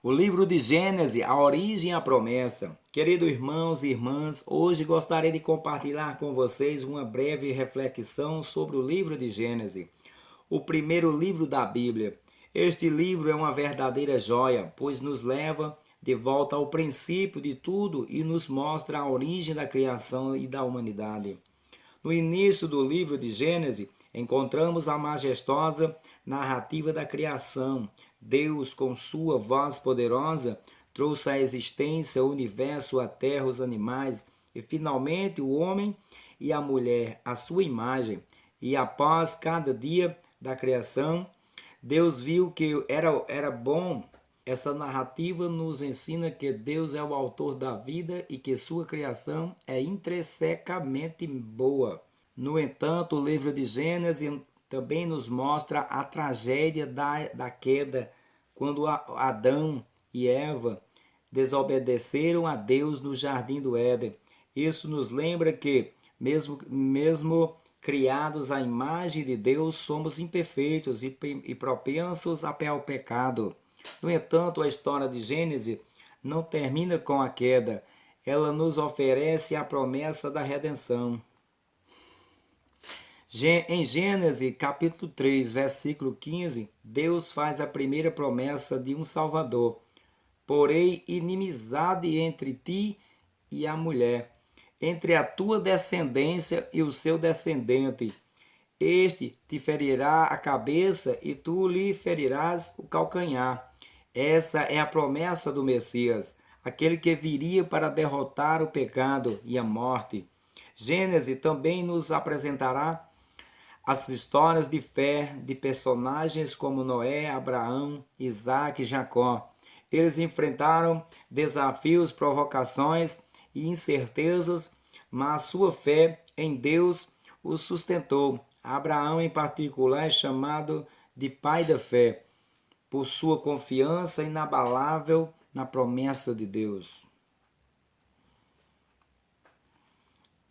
O livro de Gênesis, a origem e a promessa. Queridos irmãos e irmãs, hoje gostaria de compartilhar com vocês uma breve reflexão sobre o livro de Gênesis, o primeiro livro da Bíblia. Este livro é uma verdadeira joia, pois nos leva de volta ao princípio de tudo e nos mostra a origem da criação e da humanidade. No início do livro de Gênesis, encontramos a majestosa narrativa da criação. Deus, com sua voz poderosa, trouxe à existência o universo, a terra, os animais e, finalmente, o homem e a mulher, à sua imagem. E após cada dia da criação, Deus viu que era bom. Essa narrativa nos ensina que Deus é o autor da vida e que sua criação é intrinsecamente boa. No entanto, o livro de Gênesis também nos mostra a tragédia da queda, quando Adão e Eva desobedeceram a Deus no jardim do Éden. Isso nos lembra que, mesmo criados à imagem de Deus, somos imperfeitos e propensos ao pecado. No entanto, a história de Gênesis não termina com a queda. Ela nos oferece a promessa da redenção. Em Gênesis capítulo 3, versículo 15, Deus faz a primeira promessa de um Salvador. Porém, inimizade entre ti e a mulher, entre a tua descendência e o seu descendente. Este te ferirá a cabeça e tu lhe ferirás o calcanhar. Essa é a promessa do Messias, aquele que viria para derrotar o pecado e a morte. Gênesis também nos apresentará as histórias de fé de personagens como Noé, Abraão, Isaac e Jacó. Eles enfrentaram desafios, provocações e incertezas, mas sua fé em Deus os sustentou. Abraão, em particular, é chamado de pai da fé, por sua confiança inabalável na promessa de Deus.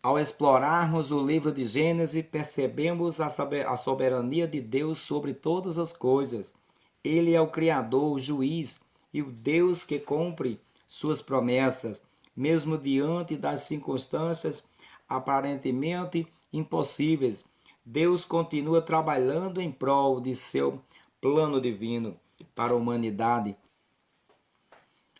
Ao explorarmos o livro de Gênesis, percebemos a soberania de Deus sobre todas as coisas. Ele é o Criador, o juiz e o Deus que cumpre suas promessas, mesmo diante das circunstâncias aparentemente impossíveis. Deus continua trabalhando em prol de seu plano divino para a humanidade.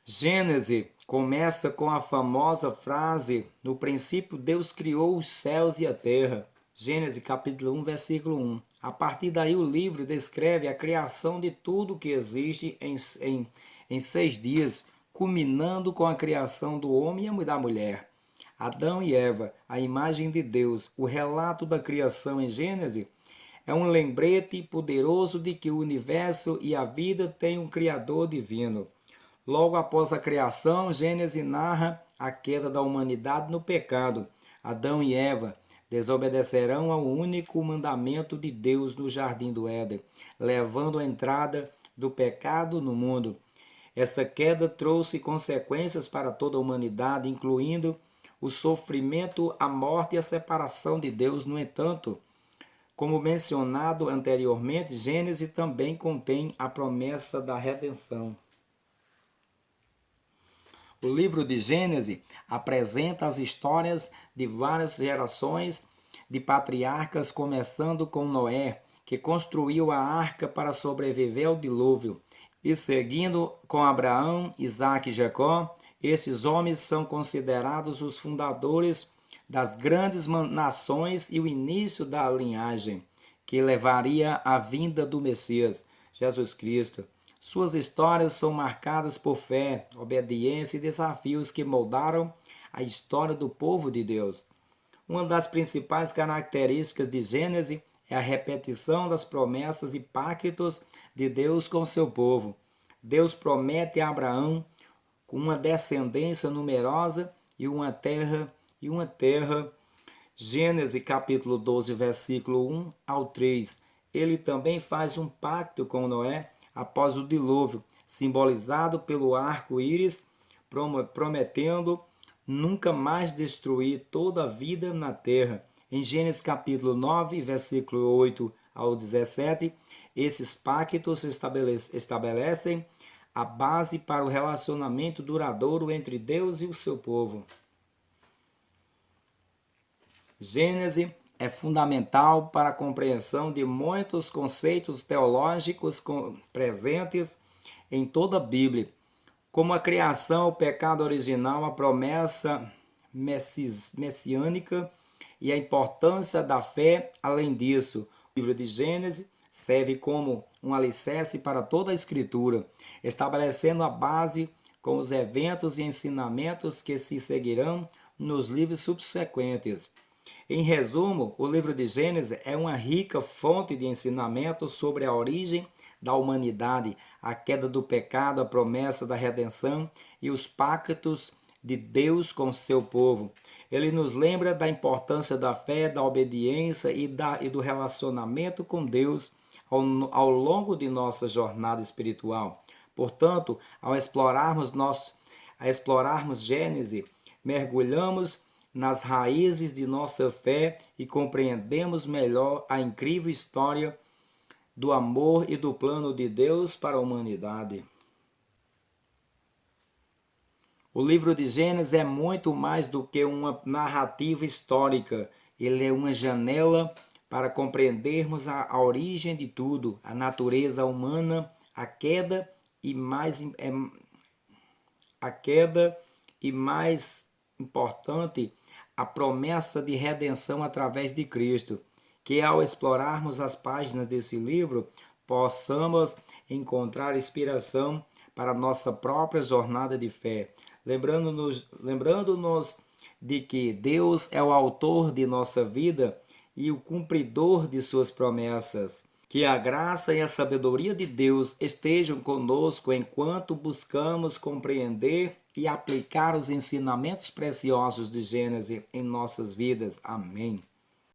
Gênesis começa com a famosa frase: no princípio Deus criou os céus e a terra. Gênesis capítulo 1, versículo 1. A partir daí o livro descreve a criação de tudo que existe em 6 dias, culminando com a criação do homem e da mulher. Adão e Eva, a imagem de Deus. O relato da criação em Gênesis é um lembrete poderoso de que o universo e a vida têm um Criador divino. Logo após a criação, Gênesis narra a queda da humanidade no pecado. Adão e Eva desobedecerão ao único mandamento de Deus no jardim do Éden, levando a entrada do pecado no mundo. Essa queda trouxe consequências para toda a humanidade, incluindo o sofrimento, a morte e a separação de Deus. No entanto, como mencionado anteriormente, Gênesis também contém a promessa da redenção. O livro de Gênesis apresenta as histórias de várias gerações de patriarcas, começando com Noé, que construiu a arca para sobreviver ao dilúvio, e seguindo com Abraão, Isaac e Jacó. Esses homens são considerados os fundadores das grandes nações e o início da linhagem que levaria à vinda do Messias, Jesus Cristo. Suas histórias são marcadas por fé, obediência e desafios que moldaram a história do povo de Deus. Uma das principais características de Gênesis é a repetição das promessas e pactos de Deus com seu povo. Deus promete a Abraão com uma descendência numerosa e uma terra. Gênesis capítulo 12, versículo 1 ao 3. Ele também faz um pacto com Noé após o dilúvio, simbolizado pelo arco-íris, prometendo nunca mais destruir toda a vida na terra. Em Gênesis capítulo 9, versículo 8 ao 17, esses pactos estabelecem a base para o relacionamento duradouro entre Deus e o seu povo. Gênesis é fundamental para a compreensão de muitos conceitos teológicos presentes em toda a Bíblia, como a criação, o pecado original, a promessa messiânica e a importância da fé. Além disso, o livro de Gênesis serve como um alicerce para toda a Escritura, estabelecendo a base com os eventos e ensinamentos que se seguirão nos livros subsequentes. Em resumo, o livro de Gênesis é uma rica fonte de ensinamentos sobre a origem da humanidade, a queda do pecado, a promessa da redenção e os pactos de Deus com seu povo. Ele nos lembra da importância da fé, da obediência e do relacionamento com Deus ao longo de nossa jornada espiritual. Portanto, ao explorarmos Gênesis, mergulhamos nas raízes de nossa fé e compreendemos melhor a incrível história do amor e do plano de Deus para a humanidade. O livro de Gênesis é muito mais do que uma narrativa histórica. Ele é uma janela para compreendermos a origem de tudo, a natureza humana, a queda e mais importante, a promessa de redenção através de Cristo, que ao explorarmos as páginas desse livro, possamos encontrar inspiração para a nossa própria jornada de fé, lembrando-nos de que Deus é o autor de nossa vida e o cumpridor de suas promessas. Que a graça e a sabedoria de Deus estejam conosco enquanto buscamos compreender e aplicar os ensinamentos preciosos de Gênesis em nossas vidas. Amém.